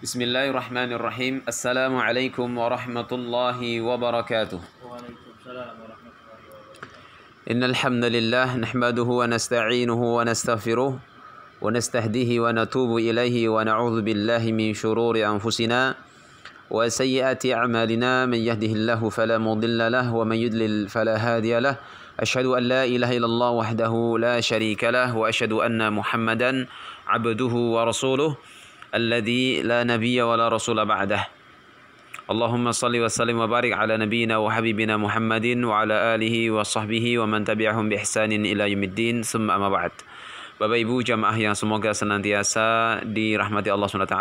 Bismillahirrahmanirrahim. Assalamualaikum warahmatullahi wabarakatuh. Waalaikumsalam warahmatullahi wabarakatuh. Innal hamdalillah nahmaduhu wa nasta'inuhu wa nastaghfiruh wa nastahdihi wa natubu ilaihi wa na'udzu billahi min shururi anfusina wa sayyiati a'malina. Man yahdihillahu fala mudilla lahu wa man yudlil fala hadiya lahu. Asyhadu an la ilaha illallah wahdahu la syarika lahu wa asyhadu anna Muhammadan abduhu wa rasuluh alladzi la nabiyya wa la rasula ba'dah. Allahumma salli wa sallim wa barik ala nabiyyina wa habibina Muhammadin wa ala alihi wa sahbihi wa man tabi'ahum bi ihsanin ila yaumiddin. Summa amma ba'd. Bapak Ibu jamaah yang semoga senantiasa dirahmati Allah SWT.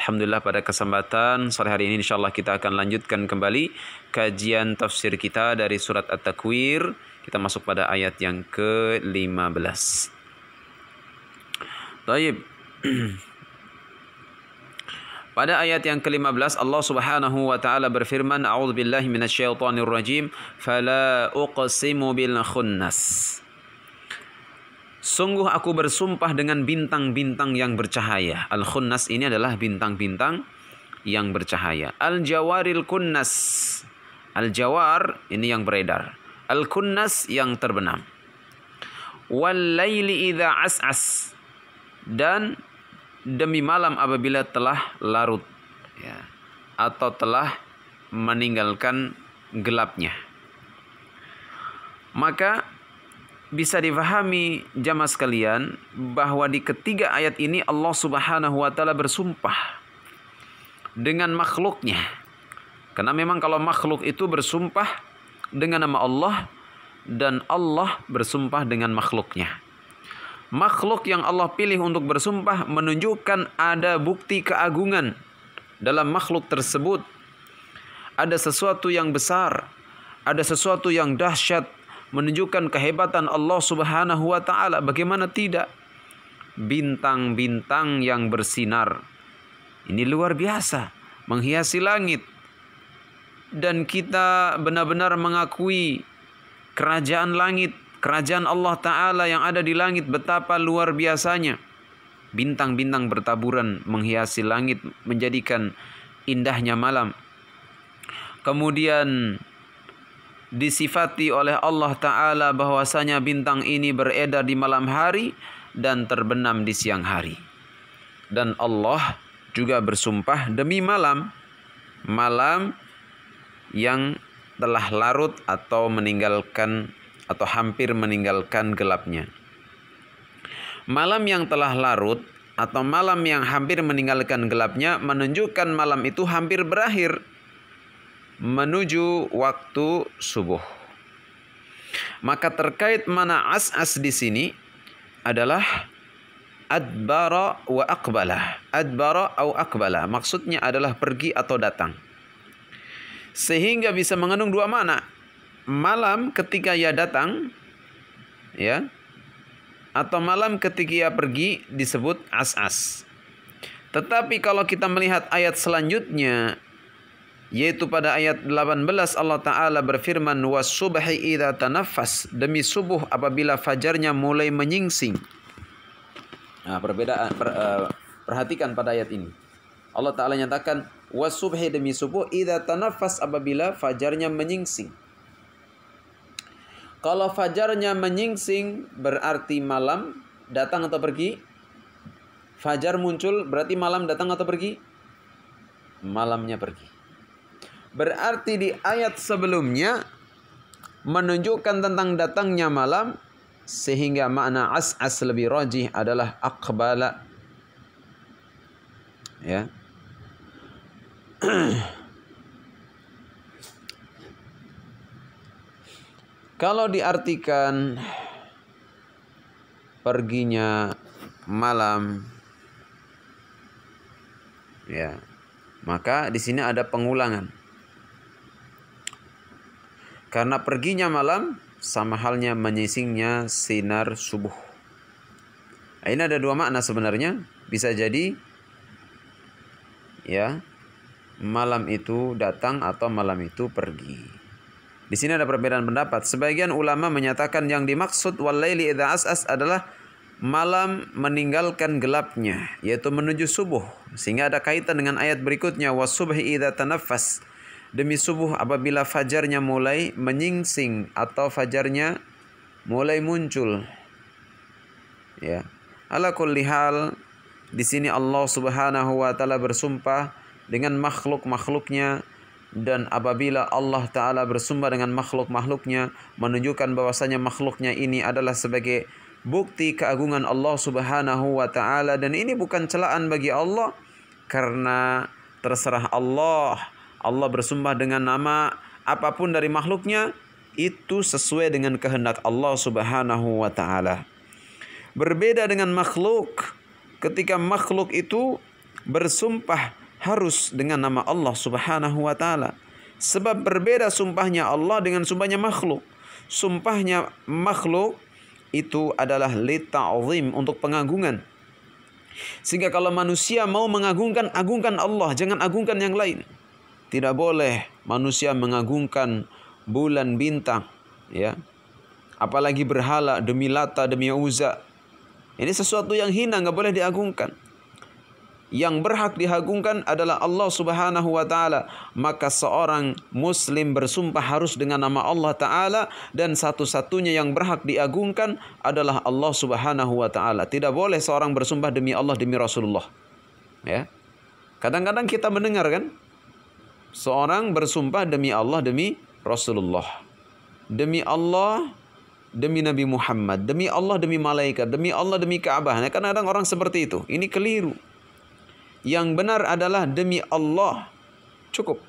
Alhamdulillah pada kesempatan sore hari ini insyaallah kita akan lanjutkan kembali kajian tafsir kita dari surat At-Takwir. Kita masuk pada ayat yang ke-15. Baik. Pada ayat yang ke-15 Allah Subhanahu wa taala berfirman, A'udzubillahi minasyaitonir rajim, fala uqsimu bil khunnas. Sungguh aku bersumpah dengan bintang-bintang yang bercahaya. Al-khunnas ini adalah bintang-bintang yang bercahaya. Al-jawaril kunnas. Al-jawar ini yang beredar. Al-kunnas yang terbenam. Wal laili idza as'as. Dan demi malam apabila telah larut, ya, atau telah meninggalkan gelapnya. Maka bisa difahami jamaah sekalian bahwa di ketiga ayat ini Allah Subhanahu wa taala bersumpah dengan makhluknya. Karena memang kalau makhluk itu bersumpah dengan nama Allah dan Allah bersumpah dengan makhluknya. Makhluk yang Allah pilih untuk bersumpah menunjukkan ada bukti keagungan dalam makhluk tersebut. Ada sesuatu yang besar, ada sesuatu yang dahsyat, menunjukkan kehebatan Allah Subhanahu wa taala. Bagaimana tidak? Bintang-bintang yang bersinar. Ini luar biasa, menghiasi langit. Dan kita benar-benar mengakui kerajaan langit, kerajaan Allah Ta'ala yang ada di langit betapa luar biasanya. Bintang-bintang bertaburan menghiasi langit, menjadikan indahnya malam. Kemudian disifati oleh Allah Ta'ala bahwasanya bintang ini beredar di malam hari dan terbenam di siang hari. Dan Allah juga bersumpah demi malam. Malam yang telah larut atau meninggalkan atau hampir meninggalkan gelapnya. Malam yang telah larut atau malam yang hampir meninggalkan gelapnya menunjukkan malam itu hampir berakhir menuju waktu subuh. Maka terkait mana as-as di sini adalah adbara wa aqbala. Adbara au aqbala maksudnya adalah pergi atau datang. Sehingga bisa mengandung dua makna. Malam ketika ia datang, ya, atau malam ketika ia pergi disebut as-as. Tetapi kalau kita melihat ayat selanjutnya, yaitu pada ayat 18 Allah Ta'ala berfirman, was-subhi idza tanaffas, demi subuh apabila fajarnya mulai menyingsing. Nah, perhatikan pada ayat ini. Allah Ta'ala nyatakan was-subhi, demi subuh, idza tanaffas, apabila fajarnya menyingsing. Kalau fajarnya menyingsing berarti malam datang atau pergi? Fajar muncul berarti malam datang atau pergi? Malamnya pergi. Berarti di ayat sebelumnya menunjukkan tentang datangnya malam, sehingga makna as-as lebih rajih adalah aqbala. Ya. Kalau diartikan perginya malam, ya, maka di sini ada pengulangan. Karena perginya malam sama halnya menyingsingnya sinar subuh. Ini ada dua makna sebenarnya. Bisa jadi, ya, malam itu datang atau malam itu pergi. Di sini ada perbedaan pendapat. Sebagian ulama menyatakan yang dimaksud wal laili idza as'as adalah malam meninggalkan gelapnya, yaitu menuju subuh. Sehingga ada kaitan dengan ayat berikutnya, wasubhi idza tanaffas. Demi subuh apabila fajarnya mulai menyingsing atau fajarnya mulai muncul. Ya. Ala kulli hal, di sini Allah Subhanahu wa taala bersumpah dengan makhluk-makhluknya, dan apabila Allah taala bersumpah dengan makhluk-makhluknya menunjukkan bahwasanya makhluknya ini adalah sebagai bukti keagungan Allah Subhanahu wa taala, dan ini bukan celaan bagi Allah karena terserah Allah. Allah bersumpah dengan nama apapun dari makhluknya itu sesuai dengan kehendak Allah Subhanahu wa taala. Berbeda dengan makhluk, ketika makhluk itu bersumpah harus dengan nama Allah Subhanahu wa taala. Sebab berbeda sumpahnya Allah dengan sumpahnya makhluk. Sumpahnya makhluk itu adalah lita'zim, untuk pengagungan. Sehingga kalau manusia mau mengagungkan, agungkan Allah, jangan agungkan yang lain. Tidak boleh manusia mengagungkan bulan bintang, ya. Apalagi berhala demi Lata, demi Uzza. Ini sesuatu yang hina, nggak boleh diagungkan. Yang berhak diagungkan adalah Allah Subhanahu wa taala. Maka seorang muslim bersumpah harus dengan nama Allah taala, dan satu-satunya yang berhak diagungkan adalah Allah Subhanahu wa taala. Tidak boleh seorang bersumpah demi Allah, demi Rasulullah. Ya. Kadang-kadang kita mendengar kan, seorang bersumpah demi Allah, demi Rasulullah. Demi Allah, demi Nabi Muhammad, demi Allah, demi malaikat, demi Allah, demi Ka'bah. Nah, kadang-kadang orang seperti itu. Ini keliru. Yang benar adalah demi Allah. Cukup.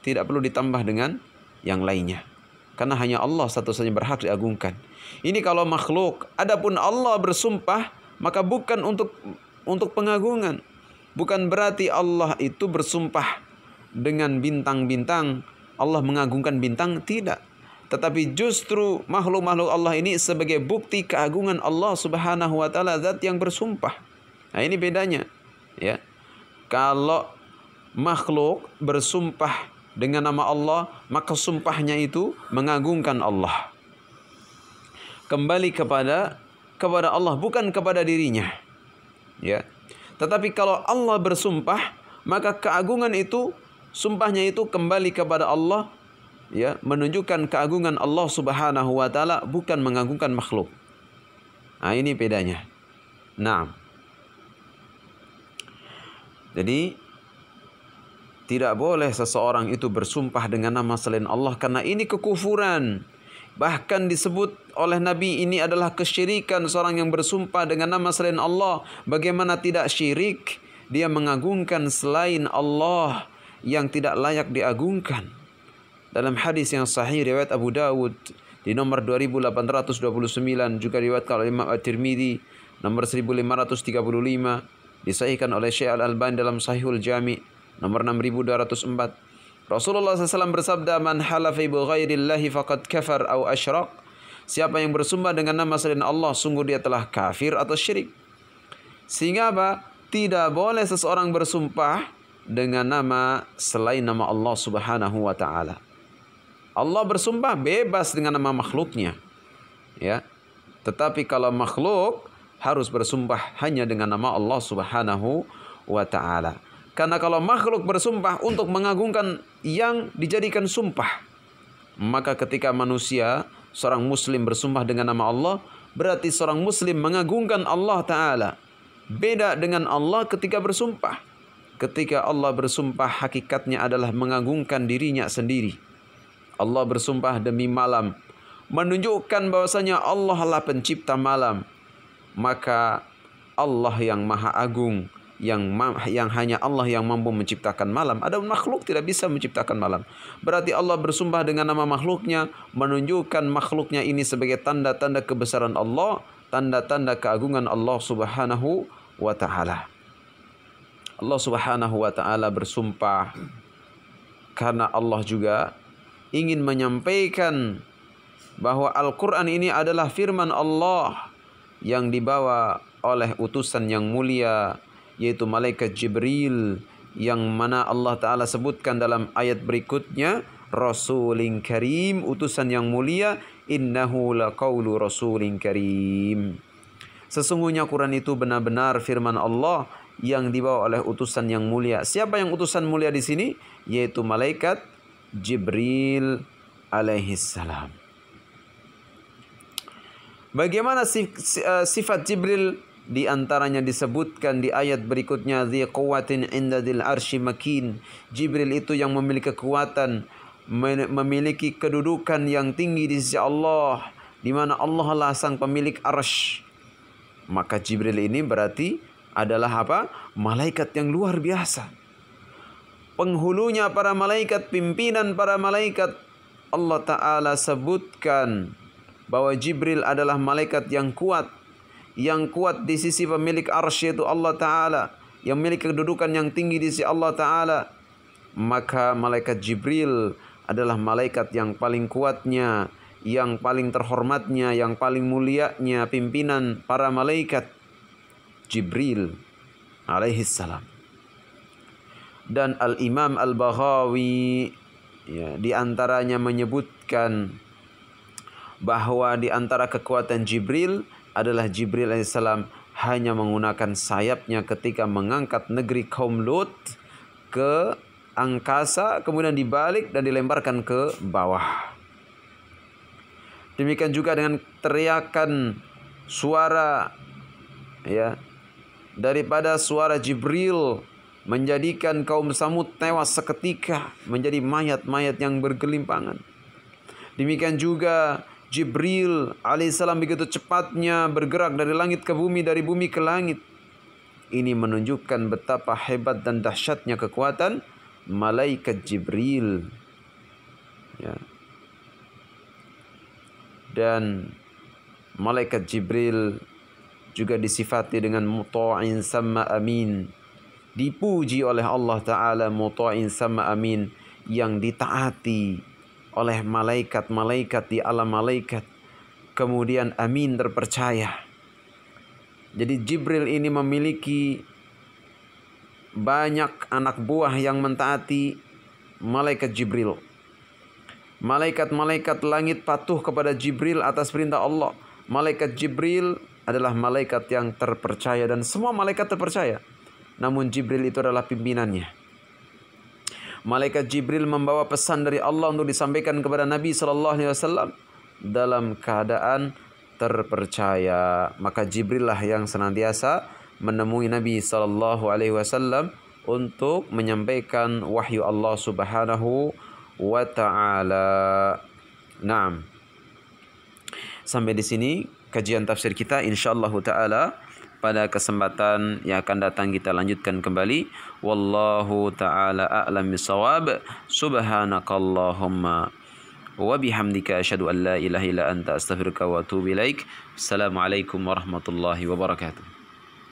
Tidak perlu ditambah dengan yang lainnya. Karena hanya Allah satu-satunya berhak diagungkan. Ini kalau makhluk. Adapun Allah bersumpah, maka bukan untuk pengagungan. Bukan berarti Allah itu bersumpah dengan bintang-bintang, Allah mengagungkan bintang, tidak. Tetapi justru makhluk-makhluk Allah ini sebagai bukti keagungan Allah Subhanahu wa taala, zat yang bersumpah. Nah, ini bedanya, ya. Kalau makhluk bersumpah dengan nama Allah, maka sumpahnya itu mengagungkan Allah. Kembali kepada Allah, bukan kepada dirinya. Ya. Tetapi kalau Allah bersumpah, maka keagungan itu, sumpahnya itu kembali kepada Allah, ya, menunjukkan keagungan Allah Subhanahu wa taala, bukan mengagungkan makhluk. Nah, ini bedanya. Nah, jadi tidak boleh seseorang itu bersumpah dengan nama selain Allah, karena ini kekufuran. Bahkan disebut oleh Nabi, ini adalah kesyirikan seorang yang bersumpah dengan nama selain Allah. Bagaimana tidak syirik? Dia mengagungkan selain Allah yang tidak layak diagungkan. Dalam hadis yang sahih riwayat Abu Dawud di nomor 2829, juga riwayatkan oleh Imam At-Tirmidzi nomor 1535, disahihkan oleh Syekh Al-Albani dalam Sahihul Jami nomor 6204. Rasulullah SAW bersabda, man halafa bi ghairillahi faqad kafar aw asyrak. Siapa yang bersumpah dengan nama selain Allah, sungguh dia telah kafir atau syirik. Sehingga apa? Tidak boleh seseorang bersumpah dengan nama selain nama Allah Subhanahu wa taala. Allah bersumpah bebas dengan nama makhluknya, ya. Tetapi kalau makhluk harus bersumpah hanya dengan nama Allah Subhanahu wa taala. Karena kalau makhluk bersumpah untuk mengagungkan yang dijadikan sumpah, maka ketika manusia, seorang muslim bersumpah dengan nama Allah, berarti seorang muslim mengagungkan Allah taala. Beda dengan Allah ketika bersumpah. Ketika Allah bersumpah, hakikatnya adalah mengagungkan dirinya sendiri. Allah bersumpah demi malam, menunjukkan bahwasanya Allah lah pencipta malam. Maka Allah yang maha agung, yang hanya Allah yang mampu menciptakan malam. Ada makhluk tidak bisa menciptakan malam. Berarti Allah bersumpah dengan nama makhluknya, menunjukkan makhluknya ini sebagai tanda-tanda kebesaran Allah, tanda-tanda keagungan Allah Subhanahu wa taala. Allah Subhanahu wa taala bersumpah karena Allah juga ingin menyampaikan bahwa Al-Quran ini adalah firman Allah yang dibawa oleh utusan yang mulia, yaitu malaikat Jibril, yang mana Allah Ta'ala sebutkan dalam ayat berikutnya, Rasulin Karim, utusan yang mulia, innahu laqawlu Rasulin Karim. Sesungguhnya Quran itu benar-benar firman Allah yang dibawa oleh utusan yang mulia. Siapa yang utusan mulia di sini? Yaitu malaikat Jibril alaihissalam. Bagaimana sifat Jibril? Di antaranya disebutkan di ayat berikutnya, dzi quwwatin 'inda dzil arsy makin. Jibril itu yang memiliki kekuatan, memiliki kedudukan yang tinggi di sisi Allah, di mana Allah lah sang pemilik arsy. Maka Jibril ini berarti adalah apa? Malaikat yang luar biasa. Penghulunya para malaikat, pimpinan para malaikat. Allah Ta'ala sebutkan bahwa Jibril adalah malaikat yang kuat di sisi pemilik arsy itu Allah Ta'ala, yang memiliki kedudukan yang tinggi di sisi Allah Ta'ala. Maka malaikat Jibril adalah malaikat yang paling kuatnya, yang paling terhormatnya, yang paling mulianya pimpinan para malaikat, Jibril alaihissalam. Dan Al-Imam Al-Baghawi di antaranya menyebutkan bahwa di antara kekuatan Jibril adalah Jibril alaihissalam hanya menggunakan sayapnya ketika mengangkat negeri kaum Lut ke angkasa, kemudian dibalik dan dilemparkan ke bawah. Demikian juga dengan teriakan suara daripada suara Jibril menjadikan kaum Samud tewas seketika menjadi mayat-mayat yang bergelimpangan. Demikian juga Jibril alaihissalam begitu cepatnya bergerak dari langit ke bumi, dari bumi ke langit. Ini menunjukkan betapa hebat dan dahsyatnya kekuatan malaikat Jibril. Dan malaikat Jibril juga disifati dengan muta'in sama amin. Dipuji oleh Allah Ta'ala, muta'in sama amin, yang ditaati oleh malaikat-malaikat di alam malaikat. Kemudian amin, terpercaya. Jadi Jibril ini memiliki banyak anak buah yang mentaati malaikat Jibril. Malaikat-malaikat langit patuh kepada Jibril atas perintah Allah. Malaikat Jibril adalah malaikat yang terpercaya dan semua malaikat terpercaya. Namun Jibril itu adalah pimpinannya. Malaikat Jibril membawa pesan dari Allah untuk disampaikan kepada Nabi SAW dalam keadaan terpercaya. Maka Jibril lah yang senantiasa menemui Nabi SAW untuk menyampaikan wahyu Allah Subhanahu wa Ta'ala. Naam. Sampai di sini kajian tafsir kita, insyaallah Ta'ala. Pada kesempatan yang akan datang kita lanjutkan kembali. Wallahu ta'ala a'lam bissawab. Subhanakallahumma wa bihamdika asyhadu an la ilaha illa anta astaghfiruka wa atubu ilaik. Assalamualaikum warahmatullahi wabarakatuh.